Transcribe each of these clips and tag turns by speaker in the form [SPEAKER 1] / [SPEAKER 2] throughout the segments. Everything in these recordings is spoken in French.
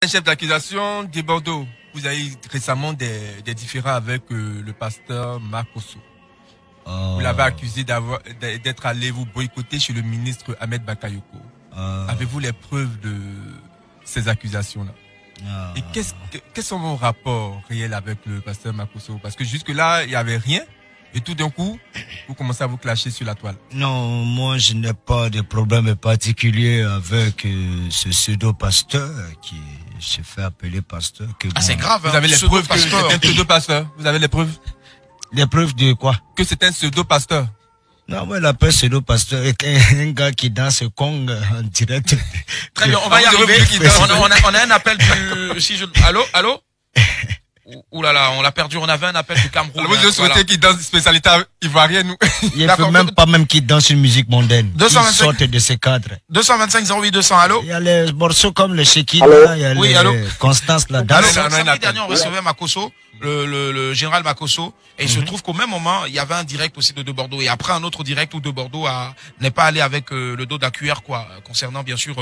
[SPEAKER 1] Chef d'accusation de Bordeaux, vous avez eu récemment des différends avec le pasteur Makosso. Vous l'avez accusé d'être allé vous boycotter chez le ministre Ahmed Bakayoko. Avez-vous les preuves de ces accusations-là? Et quels sont vos rapports réels avec le pasteur Makosso? Parce que jusque-là, il n'y avait rien. Et tout d'un coup, vous commencez à vous clasher sur la toile.
[SPEAKER 2] Non, moi je n'ai pas de problème particulier avec ce pseudo-pasteur qui se fait appeler pasteur.
[SPEAKER 3] C'est grave,
[SPEAKER 1] vous avez les preuves que c'est un pseudo-pasteur? Vous avez les preuves?
[SPEAKER 2] Les preuves de quoi? Que
[SPEAKER 1] c'est un pseudo-pasteur.
[SPEAKER 2] Non, moi, l'appelle pseudo-pasteur est un gars qui danse Kong en direct.
[SPEAKER 3] Très bien, on va y arriver. On a un appel du... Allô? Ouh là là, on l'a perdu, on avait un appel du Cameroun.
[SPEAKER 1] Alors, vous souhaitez qu'il danse spécialité ivoirienne, nous.
[SPEAKER 2] Il ne faut même pas qu'il danse une musique mondaine.
[SPEAKER 3] 225.
[SPEAKER 2] Il sorte de ses cadres.
[SPEAKER 3] 225 08 200, allô?
[SPEAKER 2] Il y a les morceaux comme le Shekina, il y a les Constance là-dedans.
[SPEAKER 3] Alors, samedi dernier, on recevait Makosso, le général Makosso, et il se trouve qu'au même moment, il y avait un direct aussi de Bordeaux, et après un autre direct où de Bordeaux n'est pas allé avec le dos d'AQR, quoi, concernant bien sûr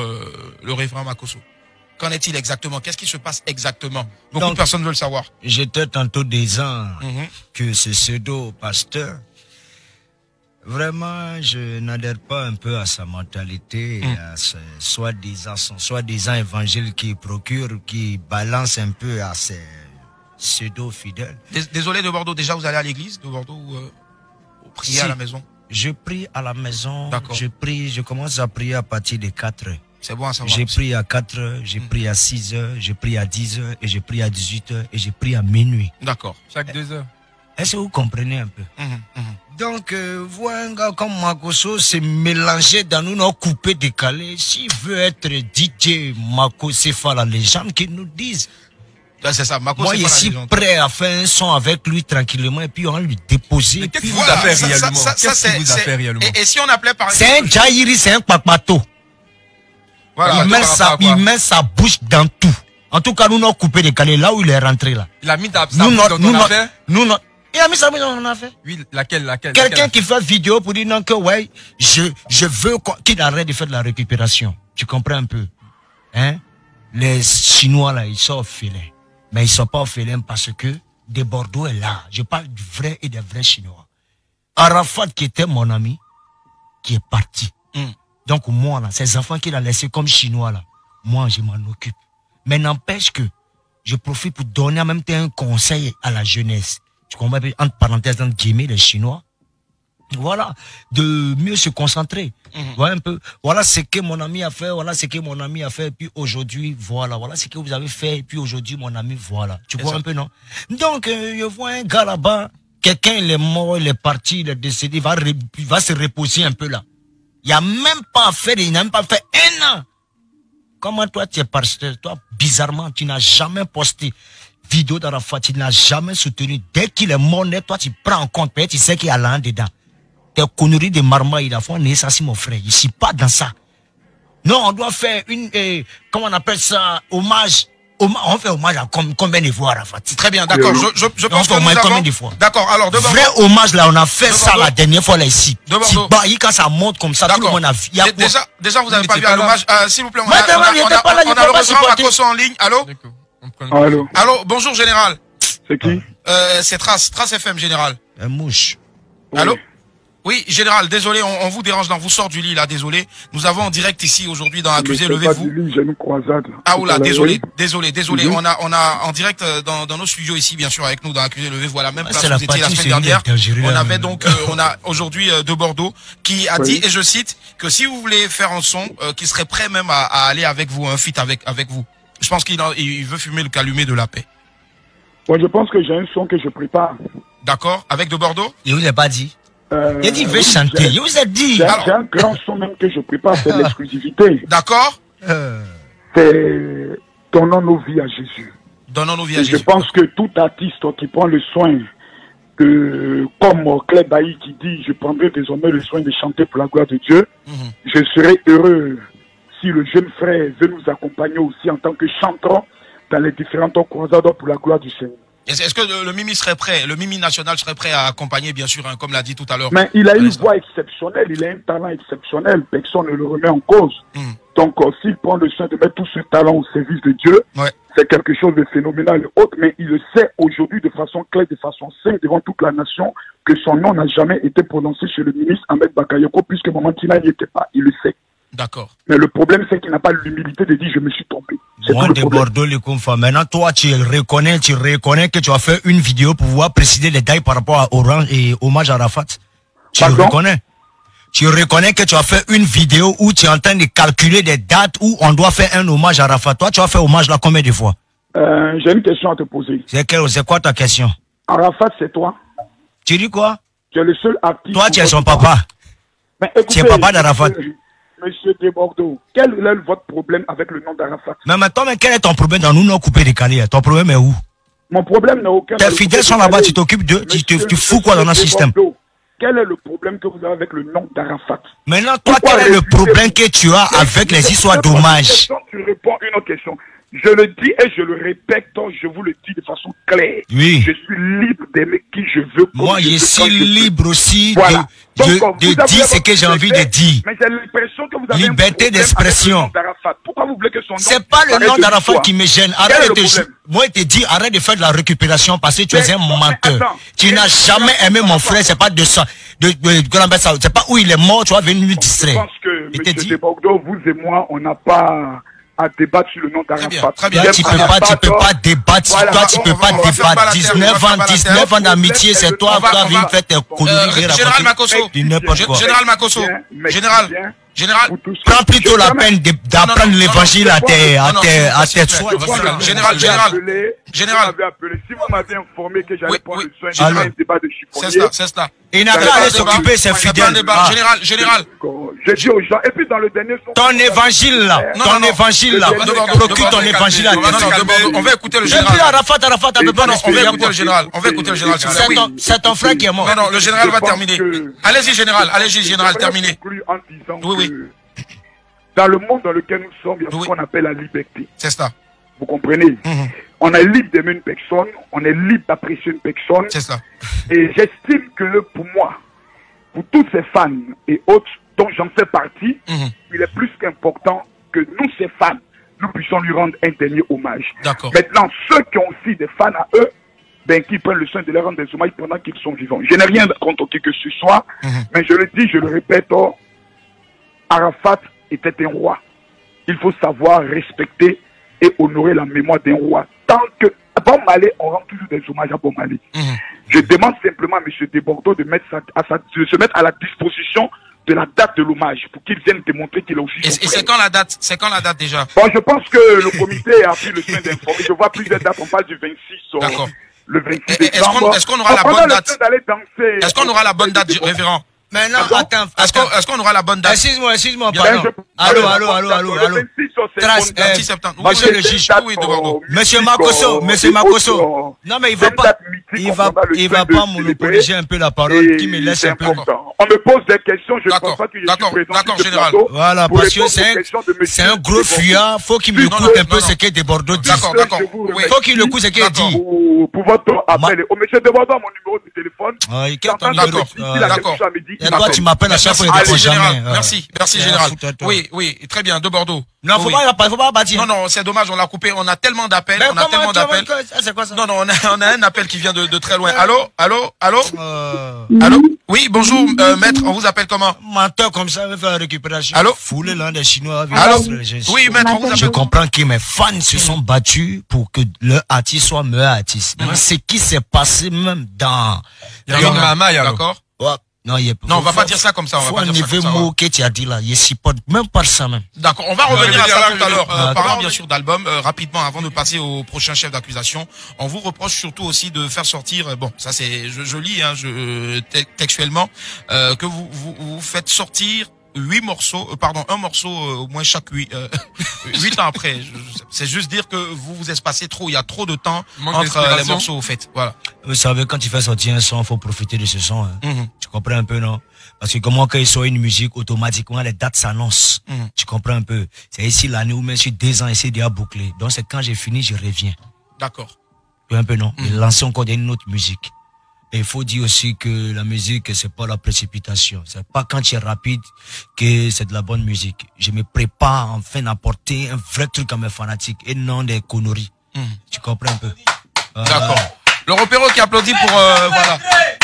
[SPEAKER 3] le révérend Makosso. Qu'en est-il exactement? Qu'est-ce qui se passe exactement? Beaucoup de personnes veulent savoir.
[SPEAKER 2] J'étais tantôt disant que ce pseudo-pasteur, vraiment, je n'adhère pas un peu à sa mentalité, à son soi-disant évangile qui procure, qui balance un peu à ses pseudo-fidèles.
[SPEAKER 3] Désolé de Bordeaux, déjà vous allez à l'église de Bordeaux ou prier à la maison?
[SPEAKER 2] Je prie à la maison, je commence à prier à partir de 4 heures.
[SPEAKER 3] C'est bon à savoir.
[SPEAKER 2] J'ai pris à 4 heures, j'ai pris à 6 heures, j'ai pris à 10 heures, et j'ai pris à 18 heures, et j'ai pris à minuit.
[SPEAKER 3] D'accord.
[SPEAKER 1] Chaque 2 heures.
[SPEAKER 2] Est-ce que vous comprenez un peu? Donc, voir un gars comme Makosso se mélanger dans nos coupés décalés. S'il veut être DJ Makosso, c'est pas la légende qu'ils nous disent.
[SPEAKER 3] C'est ça, Makosso,
[SPEAKER 2] moi, je suis prêt à faire un son avec lui tranquillement et puis on va lui déposer.
[SPEAKER 1] Qu'est-ce qu'il vous a fait réellement? Qu'est-ce qu'il vous a fait réellement?
[SPEAKER 3] Et si on appelait par
[SPEAKER 2] exemple... C'est un Jairi, c'est un papato. Voilà, il met sa bouche dans tout. En tout cas, nous n'avons coupé des calés là où il est rentré là.
[SPEAKER 1] Il a mis sa bouche dans ton affaire?
[SPEAKER 2] Il a mis sa bouche dans ton affaire.
[SPEAKER 1] Oui, laquelle?
[SPEAKER 2] Quelqu'un qui fait vidéo pour dire non que ouais, je veux qu'il arrête de faire de la récupération. Tu comprends un peu? Hein? Les Chinois là, ils sont orphelins. Mais ils sont pas orphelins parce que de Bordeaux est là. Je parle du vrai et des vrais Chinois. Arafat qui était mon ami, qui est parti. Donc moi, là, ces enfants qu'il a laissés comme Chinois, là, moi, je m'en occupe. Mais n'empêche que je profite pour donner en même temps un conseil à la jeunesse. Tu comprends, entre parenthèses, entre guillemets, les Chinois. Voilà, de mieux se concentrer. Voilà un peu. Voilà ce que mon ami a fait, voilà ce que mon ami a fait, et puis aujourd'hui, voilà ce que vous avez fait, et puis aujourd'hui, mon ami, voilà. Tu vois un peu, non? Donc, je vois un gars là-bas, quelqu'un, il est mort, il est parti, il est décédé, il va se reposer un peu là. Il n'y a même pas fait, il n'a même pas fait 1 an. Comment toi tu es pasteur? Toi, bizarrement, tu n'as jamais posté vidéo d'Arafat, tu n'as jamais soutenu. Dès qu'il est mort, toi tu prends en compte, tu sais qu'il y a l'un dedans. Tes conneries de marmaille, il a fait un ça, mon frère. Je ne suis pas dans ça. Non, on doit faire comment on appelle ça, hommage. On fait hommage à combien de fois, Arafat?
[SPEAKER 3] Très bien, d'accord. Je pense que nous avons...
[SPEAKER 2] combien de fois?
[SPEAKER 3] D'accord, alors, de Bordeaux...
[SPEAKER 2] Vrai hommage, là, on a fait ça la dernière fois, là, ici.
[SPEAKER 3] De Bordeaux.
[SPEAKER 2] Quand ça monte comme ça, tout le monde a vu.
[SPEAKER 3] Déjà, vous n'avez pas vu à l'hommage. S'il vous plaît, on a le référent Makosso en ligne. Allô? Allô, bonjour, général.
[SPEAKER 4] C'est qui?
[SPEAKER 3] C'est Trace FM, général.
[SPEAKER 2] Un mouche.
[SPEAKER 3] Allô? Oui, général, désolé, on vous dérange, on vous sort du lit, là, désolé. Nous avons en direct ici, aujourd'hui, dans Accusé, levez-vous.
[SPEAKER 4] J'ai une croisade.
[SPEAKER 3] Ah, oula, désolé. On a en direct dans nos studios ici, bien sûr, avec nous, dans Accusé, levez-vous, à la même place où vous étiez la semaine dernière. On avait donc, on a aujourd'hui de Bordeaux, qui a dit, et je cite, que si vous voulez faire un son, qu'il serait prêt même à aller avec vous, un feat avec vous. Je pense qu'il veut fumer le calumet de la paix.
[SPEAKER 4] Moi, je pense que j'ai un son que je prépare.
[SPEAKER 3] D'accord, avec de Bordeaux?
[SPEAKER 2] Il vous l'a pas dit. Il a dit, il veut chanter. Il vous a dit.
[SPEAKER 4] J'ai un grand son même que je prépare, c'est l'exclusivité.
[SPEAKER 3] D'accord.
[SPEAKER 4] C'est Donnons nos vies à Jésus.
[SPEAKER 3] Donnons nos vies à Jésus.
[SPEAKER 4] Je pense que tout artiste qui prend le soin, comme Claire Bailly qui dit, je prendrai désormais le soin de chanter pour la gloire de Dieu, je serai heureux si le jeune frère veut nous accompagner aussi en tant que chanteur dans les différentes croisades pour la gloire du Seigneur.
[SPEAKER 3] Est-ce que le Mimi serait prêt, le Mimi national serait prêt à accompagner, bien sûr, hein, comme l'a dit tout à l'heure?
[SPEAKER 4] Mais il a une voix exceptionnelle, il a un talent exceptionnel, personne ne le remet en cause. Donc, s'il prend le soin de mettre tout ce talent au service de Dieu, c'est quelque chose de phénoménal et autre, mais il le sait aujourd'hui de façon claire, de façon saine, devant toute la nation, que son nom n'a jamais été prononcé chez le ministre Ahmed Bakayoko, puisque Maman Tina n'y était pas. Il le sait.
[SPEAKER 3] D'accord.
[SPEAKER 4] Mais le problème, c'est qu'il n'a pas l'humilité de dire je me suis trompé.
[SPEAKER 2] Moi, de Bordeaux, les confs. Maintenant, toi, tu reconnais que tu as fait une vidéo pour pouvoir préciser les détails par rapport à Orange et hommage à Arafat. Tu reconnais. Tu reconnais que tu as fait une vidéo où tu es en train de calculer des dates où on doit faire un hommage à Arafat. Toi, tu as fait hommage là combien de fois?
[SPEAKER 4] J'ai une question à te poser.
[SPEAKER 2] C'est quoi ta question?
[SPEAKER 4] Arafat, c'est toi?
[SPEAKER 2] Tu dis quoi?
[SPEAKER 4] Tu es le seul artiste.
[SPEAKER 2] Toi, tu es son papa. Tu es papa d'Arafat.
[SPEAKER 4] Monsieur de Bordeaux, quel est votre problème avec le nom d'Arafat?
[SPEAKER 2] Mais maintenant, quel est ton problème dans nous non coupés décalés? Ton problème est où?
[SPEAKER 4] Mon problème n'a aucun.
[SPEAKER 2] Tes fidèles sont là-bas, tu t'occupes d'eux, tu fous quoi dans notre système?
[SPEAKER 4] Quel est le problème que vous avez avec le nom d'Arafat?
[SPEAKER 2] Maintenant, toi, quel est le problème que tu as avec les histoires d'hommage?
[SPEAKER 4] Tu réponds à une autre question. Je le dis et je le répète, je vous le dis de façon claire.
[SPEAKER 2] Oui.
[SPEAKER 4] Je suis libre d'aimer qui je veux.
[SPEAKER 2] Moi, je suis libre aussi de dire ce que j'ai envie de dire.
[SPEAKER 4] Mais j'ai l'impression que vous avez
[SPEAKER 2] liberté d'expression.
[SPEAKER 4] Pourquoi vous voulez que son nom...
[SPEAKER 2] C'est pas le nom d'Arafat qui me gêne. Arrête moi, je te dis, arrête de faire de la récupération parce que tu es un menteur. Tu n'as jamais aimé mon frère, c'est pas de ça. C'est pas où il est mort, tu vas venir lui distraire.
[SPEAKER 4] Je pense que, M. de Bordeaux, vous et moi, on n'a pas à débattre sur le nom d'Arafat.
[SPEAKER 2] Très bien. Tu peux pas débattre. Voilà, toi, tu peux pas débattre. 19 ans d'amitié, c'est toi qui as vu faire tes conneries.
[SPEAKER 3] Général Makosso. Général Makosso. Général,
[SPEAKER 2] prends plutôt la peine d'apprendre l'évangile à tes soins.
[SPEAKER 4] Général. Si vous m'avez informé que j'allais prendre le soin de faire un débat de chiffonnier.
[SPEAKER 3] C'est cela.
[SPEAKER 2] Il n'a qu'à aller s'occuper, c'est fidèle.
[SPEAKER 3] Général.
[SPEAKER 4] Je dis aux gens, et puis dans le dernier...
[SPEAKER 2] Ton évangile là, procure ton évangile à tes.
[SPEAKER 3] On va écouter le général.
[SPEAKER 2] Arafat, on peut pas
[SPEAKER 3] respirer. On va écouter le général.
[SPEAKER 2] C'est ton frère qui est mort.
[SPEAKER 3] Non, le général va terminer. Allez-y, général, terminez.
[SPEAKER 4] Oui. Dans le monde dans lequel nous sommes, il y a ce qu'on appelle la liberté.
[SPEAKER 3] C'est ça.
[SPEAKER 4] Vous comprenez? On est libre d'aimer une personne, on est libre d'apprécier une personne.
[SPEAKER 3] C'est ça.
[SPEAKER 4] Et j'estime que pour moi, pour tous ces fans et autres dont j'en fais partie, il est plus qu'important que nous, ces fans, nous puissions lui rendre un dernier hommage.
[SPEAKER 3] D'accord.
[SPEAKER 4] Maintenant, ceux qui ont aussi des fans à eux, qui prennent le soin de leur rendre des hommages pendant qu'ils sont vivants. Je n'ai rien contre qui que ce soit, mais je le dis, je le répète, Arafat était un roi. Il faut savoir respecter et honorer la mémoire d'un roi. Tant que Bon Malé, on rend toujours des hommages à Bon Malé. Je demande simplement à M. de Bordeaux de se mettre à la disposition de la date de l'hommage pour qu'il vienne démontrer qu'il a aussi.
[SPEAKER 3] Et c'est quand la date? C'est quand la date déjà?
[SPEAKER 4] Bon, je pense que le comité a pris le soin d'informer. Je vois plusieurs dates. On parle du 26.
[SPEAKER 3] D'accord.
[SPEAKER 4] Le 26 décembre.
[SPEAKER 3] Est-ce qu'on aura la bonne date? Est-ce qu'on aura la bonne date, révérend?
[SPEAKER 2] Maintenant, attends.
[SPEAKER 3] Est-ce qu'on aura la bonne date?
[SPEAKER 2] Excuse-moi, pardon. Allô.
[SPEAKER 3] 26 septembre.
[SPEAKER 2] Monsieur le juge.
[SPEAKER 3] Oui, de Bordeaux.
[SPEAKER 2] Monsieur Makosso. Non, mais il va pas monopoliser un peu la parole, qui me laisse un peu.
[SPEAKER 4] On me pose des questions, je ne pense pas que je suis présent.
[SPEAKER 3] D'accord, général.
[SPEAKER 2] Voilà, parce que c'est un gros fuyard. Faut qu'il me écoute un peu ce que de Bordeaux dit.
[SPEAKER 3] D'accord.
[SPEAKER 2] Faut qu'il écoute ce qu'il dit.
[SPEAKER 4] Pour votre appel. Au monsieur de Bordeaux, mon numéro de téléphone.
[SPEAKER 3] D'accord.
[SPEAKER 2] Et toi, tu m'appelles à chaque fois, il répond jamais.
[SPEAKER 3] Merci, général. Oui, très bien, de Bordeaux.
[SPEAKER 2] Non, faut pas bâtir.
[SPEAKER 3] Non, c'est dommage, on l'a coupé. On a tellement d'appels.
[SPEAKER 2] C'est quoi ça?
[SPEAKER 3] Non, on a un appel qui vient de très loin. Allô? Oui, bonjour, maître, on vous appelle comment?
[SPEAKER 2] Menteur comme ça, veut faire la récupération.
[SPEAKER 3] Allô?
[SPEAKER 2] Foulé l'un des Chinois.
[SPEAKER 3] Allô? Oui, maître, on vous appelle.
[SPEAKER 2] Je comprends que mes fans se sont battus pour que leur artiste soit meilleur artiste. Mais ce qui s'est passé même dans...
[SPEAKER 3] D'accord.
[SPEAKER 2] Non,
[SPEAKER 3] on va pas dire ça comme ça.
[SPEAKER 2] On va pas dire ça comme ça. Mot que tu as dit là, il s'y porte même pas ça même.
[SPEAKER 3] D'accord, on va revenir à ça tout à l'heure. Parlant bien sûr d'album, rapidement avant de passer au prochain chef d'accusation, on vous reproche surtout aussi de faire sortir. Bon, ça c'est, je lis, textuellement, que vous faites sortir 8 morceaux, un morceau au moins chaque 8 ans après. C'est juste dire que vous vous espacez trop, il y a trop de temps entre les morceaux au fait. Voilà.
[SPEAKER 2] Vous savez, quand tu fais sortir un son, faut profiter de ce son. Tu comprends un peu, non? Parce que comment quand il sort une musique, automatiquement les dates s'annoncent. Tu comprends un peu? C'est ici l'année où même sur 2 ans, c'est déjà bouclé. Donc c'est quand j'ai fini, je reviens.
[SPEAKER 3] D'accord.
[SPEAKER 2] Un peu, non? Et lancer encore une autre musique. Et il faut dire aussi que la musique, c'est pas la précipitation. C'est pas quand tu es rapide que c'est de la bonne musique. Je me prépare enfin d'apporter un vrai truc à mes fanatiques et non des conneries. Tu comprends un peu?
[SPEAKER 3] D'accord. Le Ropero qui applaudit pour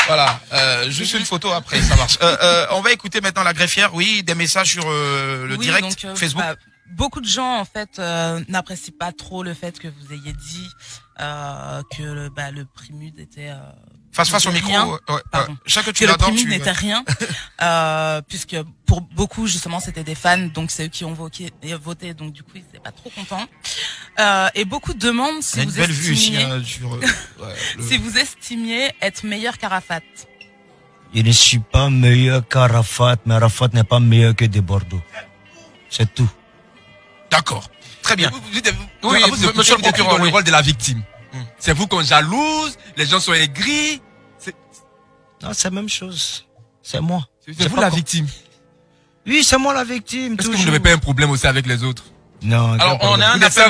[SPEAKER 3] voilà. Juste une photo après, ça marche. On va écouter maintenant la greffière. Oui, des messages sur le direct donc, Facebook.
[SPEAKER 5] Beaucoup de gens en fait n'apprécient pas trop le fait que vous ayez dit que le Prémude était
[SPEAKER 3] face au micro. Chaque que tu
[SPEAKER 5] le Prémude n'était rien, puisque pour beaucoup justement c'était des fans, donc c'est eux qui ont voté, donc du coup ils n'étaient pas trop contents. Et beaucoup demandent si vous estimiez, si vous estimiez être meilleur qu'Arafat.
[SPEAKER 2] Je ne suis pas meilleur qu'Arafat, mais Arafat n'est pas meilleur que de Bordeaux. C'est tout.
[SPEAKER 3] D'accord. Très bien.
[SPEAKER 1] Oui, monsieur le procureur, le rôle de la victime. C'est vous qu'on jalouse, les gens sont aigris.
[SPEAKER 2] Non, c'est la même chose. C'est moi.
[SPEAKER 1] C'est vous la victime.
[SPEAKER 2] Oui, c'est moi la victime.
[SPEAKER 1] Est-ce que vous n'avez pas un problème aussi avec les autres?
[SPEAKER 2] Non.
[SPEAKER 3] Alors, on a un appel.